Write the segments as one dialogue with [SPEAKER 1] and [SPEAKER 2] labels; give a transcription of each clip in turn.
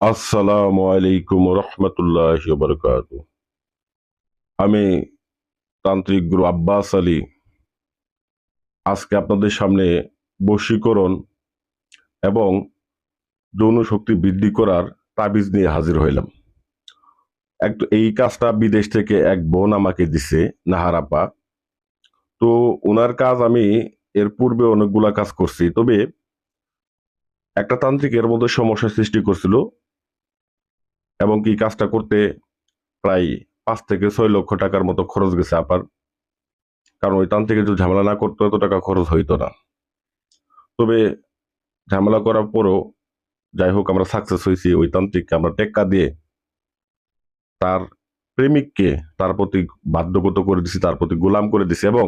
[SPEAKER 1] আসসালামু আলাইকুম রহমতুল্লাহি ওয়া বারাকাতুহু। আমি তান্ত্রিক গুরু আব্বাস আলী আজকে আপনাদের সামনে বশীকরণ এবং যৌন শক্তি বৃদ্ধি করার তাবিজ নিয়ে হাজির হইলাম। এই কাজটা বিদেশ থেকে এক বোন আমাকে দিছে, নাহার আপা। তো ওনার কাজ আমি এর পূর্বে অনেকগুলা কাজ করছি, তবে একটা তান্ত্রিক এর মধ্যে সমস্যা সৃষ্টি করছিল এবং কি কাজটা করতে প্রায় 5 থেকে 6 লক্ষ টাকার মতো খরচ গেছে আপার। কারণ ওই তান্ত্রিকের যদি ঝামেলা না করতো এত টাকা খরচ হইতো না। তবে ঝামেলা করার পরও যাই হোক আমরা সাকসেস হয়েছি। ওই তান্ত্রিককে আমরা টেক্কা দিয়ে তার প্রেমিককে তার প্রতি বাধ্যগত করে দিছি, তার প্রতি গোলাম করে দিছি, এবং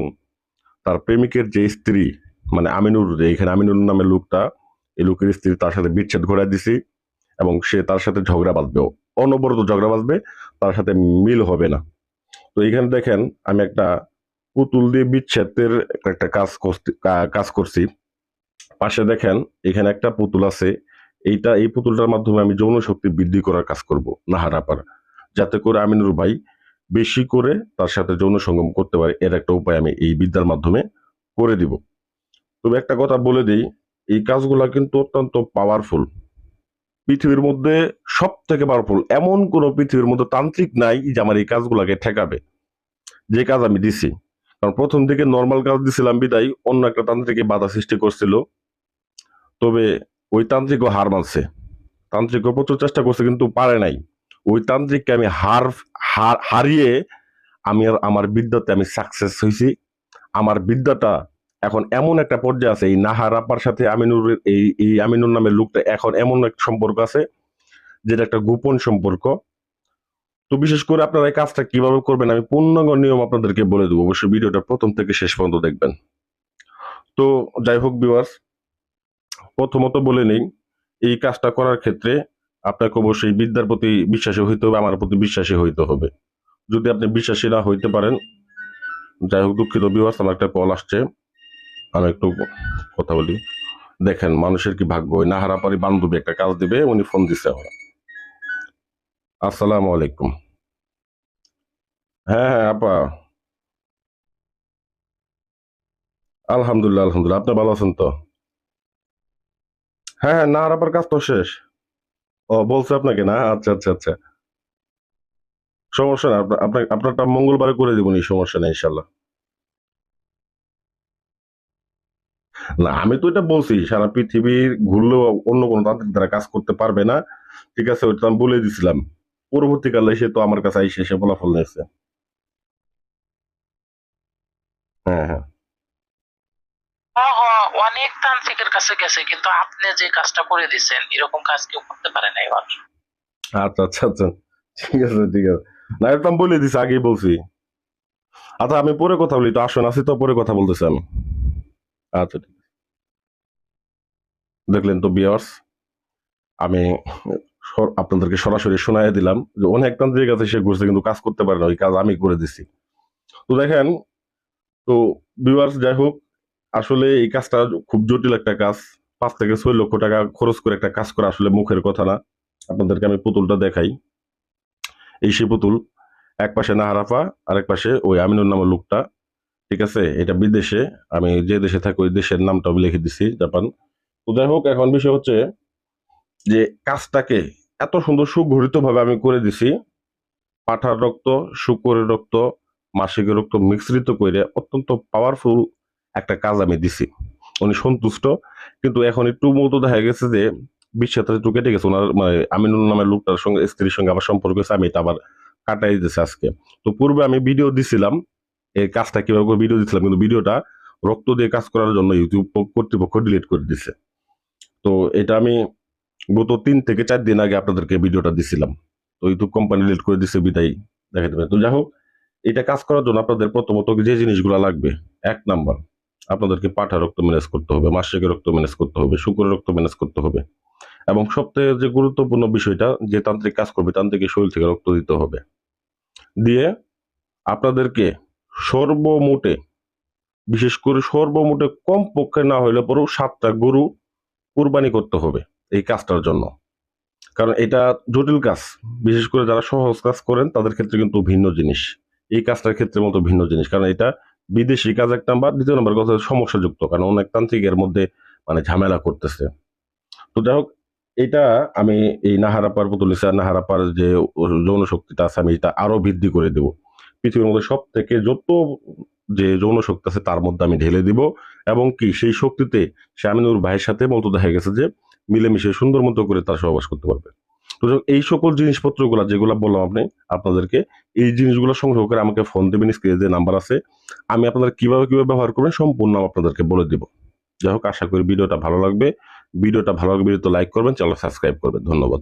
[SPEAKER 1] তার প্রেমিকের যে স্ত্রী মানে আমিনুর, যে এখানে আমিনুর নামের লোকটা, এই লোকের স্ত্রী তার সাথে বিচ্ছেদ ঘটায় দিছি এবং সে তার সাথে ঝগড়া বাঁধবে, অনবরত ঝগড়া বাঁধবে, তার সাথে মিল হবে না। তো এইখানে দেখেন আমি একটা পুতুল দিয়ে বিচ্ছেদের একটা কাজ করছি। পাশে দেখেন এখানে একটা পুতুল আছে। এই পুতুলটার মাধ্যমে আমি যৌন শক্তি বৃদ্ধি করার কাজ করব নাহারাপার, যাতে করে আমিনুর ভাই বেশি করে তার সাথে যৌন সঙ্গম করতে পারে। এর একটা উপায় আমি এই বিদ্যার মাধ্যমে করে দিব। তবে একটা কথা বলে দিই, এই কাজগুলা কিন্তু অত্যন্ত পাওয়ারফুল। পৃথিবীর মধ্যে সব থেকে পাওয়ারফুল এমন কোন পৃথিবীর মধ্যে তান্ত্রিক নাই যে আমার এই কাজগুলাকে ঠেকাবে, যে কাজ আমি দিছি। কারণ প্রথম দিকে নর্মাল কাজ দিছিলাম বিদায় অন্য একটা তান্ত্রিকে বাধা সৃষ্টি করছিল। তবে ওই তান্ত্রিকও হার মানছে, তান্ত্রিকও প্রচুর চেষ্টা করছে কিন্তু পারে নাই। ওই তান্ত্রিককে আমি হারিয়ে আমি আর আমার বিদ্যাতে আমি সাকসেস হয়েছি। আমার বিদ্যাটা এখন এমন একটা পর্যায়ে আছে, এই নাহার আপার সাথে আমিনুর, এই আমিনুর নামের লোকটা এখন এমন এক সম্পর্ক আছে যেটা একটা গোপন সম্পর্ক। তো বিশেষ করে আপনারা এই কাজটা কিভাবে করবেন আমি পূর্ণাঙ্গ নিয়ম আপনাদেরকে বলে দেবো, অবশ্যই ভিডিওটা প্রথম থেকে শেষ পর্যন্ত দেখবেন। তো যাই হোক ভিউয়ার্স, প্রথমত বলে নেই, এই কাজটা করার ক্ষেত্রে আপনাকে অবশ্যই বিদ্যার প্রতি বিশ্বাসী হইতে হবে, আমার প্রতি বিশ্বাসী হইতে হবে। যদি আপনি বিশ্বাসী না হইতে পারেন, যাই হোক দুঃখিত ভিউয়ার্স, আমার একটা কল আসছে, আমি একটু কথা বলি। দেখেন মানুষের কি ভাগ্য, ওই নাহারাপারি বান্ধবী একটা কাজ দিবে, উনি ফোন দিছে আমার। আসসালামু আলাইকুম। হ্যাঁ হ্যাঁ আপা, আলহামদুলিল্লাহ আলহামদুলিল্লাহ, আপনি ভালো আছেন তো? হ্যাঁ হ্যাঁ, নাহারাপার কাজ তো শেষ। ও বলছে আপনাকে না, আচ্ছা আচ্ছা আচ্ছা। সমস্যা না, আপনারটা মঙ্গলবারে করে দিব, সমস্যা নেই ইনশাল্লাহ। না আমি তো এটা বলছি সারা পৃথিবীর ঘুরলেও অন্য কোনো তান্ত্রিক দ্বারা কাজ করতে পারবে না। ঠিক আছে, ওইটা তো আমি বলে দিছিলাম। পরবর্তীকালে এসে তো আমার কাছে এসে ফলাফল নিয়েছে। হ্যাঁ হ্যাঁ।
[SPEAKER 2] অনেক তান্ত্রিকের কাছে গেছে কিন্তু আপনি যে কাজটা করে দিচ্ছেন এরকম কাজ কেউ করতে পারে না এবার।
[SPEAKER 1] আচ্ছা আচ্ছা আচ্ছা, ঠিক আছে ঠিক আছে। না এটা তো আমি বলে দিছি, আগেই বলছি। আচ্ছা আমি পরে কথা বলি, তো আসুন, আসি তো, পরে কথা বলতেছি আমি। আচ্ছা ঠিক আছে। দেখলেন তো বিয়ার্স, আমি আপনাদেরকে সরাসরি শোনাই দিলাম যে অনেক তান্ত্রিক কাছে সে ঘুরছে কিন্তু কাজ করতে পারে না, ওই কাজ আমি করে দিছি। তো দেখেন, তো ভিউয়ার্স যাই হোক, আসলে এই কাজটা খুব জটিল একটা কাজ। 5 থেকে 6 লক্ষ টাকা খরচ করে একটা কাজ করা আসলে মুখের কথা না। আপনাদেরকে আমি পুতুলটা দেখাই। এই সেই পুতুল, এক পাশে নাহারাফা, আরেক পাশে ওই আমিনুর নামের লোকটা। ঠিক আছে, এটা বিদেশে, আমি যে দেশে থাকি ওই দেশের নামটা আমি লিখে দিছি, জাপান। তো যাই হোক, এখন বিষয় হচ্ছে যে কাজটাকে এত সুন্দর সুগঠিত ভাবে আমি করে দিছি। পাঠার রক্ত, শুকরের রক্ত, মাসিকের রক্ত মিশ্রিত করে অত্যন্ত পাওয়ারফুল একটা কাজ আমি দিছি। উনি সন্তুষ্ট, কিন্তু এখন একটু মতো দেখা গেছে যে বিশ্বাসটা একটু কেটে গেছে ওনার, মানে আমিনুল নামের লোকটার সঙ্গে, স্ত্রীর সঙ্গে আমার সম্পর্ক হয়েছে, আমি এটা আবার কাটাই দিতেছে আজকে। তো পূর্বে আমি ভিডিও দিছিলাম, এই কাজটা কিভাবে করে ভিডিও দিছিলাম, কিন্তু ভিডিওটা রক্ত দিয়ে কাজ করার জন্য ইউটিউব কর্তৃপক্ষ ডিলিট করে দিছে। তো এটা আমি গত 3 থেকে 4 দিন আগে আপনাদেরকে ভিডিওটা দিছিলাম। তো ইউটিউব কোম্পানি ডিলিট করে দিছে বিদায় দেখাতে পারে। তো যাই হোক, এটা কাজ করার জন্য আপনাদের প্রথমত যে জিনিসগুলো লাগবে, 1 নাম্বার, আপনাদেরকে পাঠা রক্ত ম্যানেজ করতে হবে, মাসিকের রক্ত ম্যানেজ করতে হবে, শুক্রের রক্ত ম্যানেজ করতে হবে, এবং সবথেকে যে গুরুত্বপূর্ণ বিষয়টা, যে তান্ত্রিক কাজ করবে তান্ত্রিকের শরীর থেকে রক্ত দিতে হবে। দিয়ে আপনাদেরকে সর্বমোটে, বিশেষ করে সর্বমোটে কমপক্ষে না হইলে পরেও 7টা গরু কুরবানি করতে হবে এই কাজটার জন্য। কারণ এটা জটিল কাজ, বিশেষ করে যারা সহজ কাজ করেন তাদের ক্ষেত্রে কিন্তু ভিন্ন জিনিস, এই কাজটার ক্ষেত্রে মতো ভিন্ন জিনিস, কারণ এটা বিদেশি কাজ এক নাম্বার, দ্বিতীয় নাম্বার কথা হচ্ছে সমস্যাযুক্ত, কারণ অনেক তান্ত্রিক এর মধ্যে মানে ঝামেলা করতেছে। তো যাই হোক, এটা আমি এই নাহারাপার পুতুলিসা নাহারাপার যে যৌন শক্তিটা আছে আমি এটা আরো বৃদ্ধি করে দেব, পৃথিবীর মধ্যে সব থেকে যত যে যৌন শক্তি আছে তার মধ্যে আমি ঢেলে দিব, এবং কি সেই শক্তিতে সে আমিনুর ভাইয়ের সাথে মতো দেখা গেছে যে মিলেমিশে সুন্দর মতো করে তার সহবাস করতে পারবে। তো যাই হোক, এই সকল জিনিসপত্রগুলা যেগুলা বললাম আপনাদেরকে, এই জিনিসগুলো সংগ্রহ করে আমাকে ফোন দেবেন, স্ক্রিনে যে নাম্বার আছে, আমি আপনাদের কিভাবে কিভাবে ব্যবহার করবেন সম্পূর্ণ আপনাদেরকে বলে দিব। যাই হোক, আশা করি ভিডিওটা ভালো লাগবে। ভিডিওটা ভালো লাগলে ভিডিওতে লাইক করবেন, চ্যানেল সাবস্ক্রাইব করবেন। ধন্যবাদ।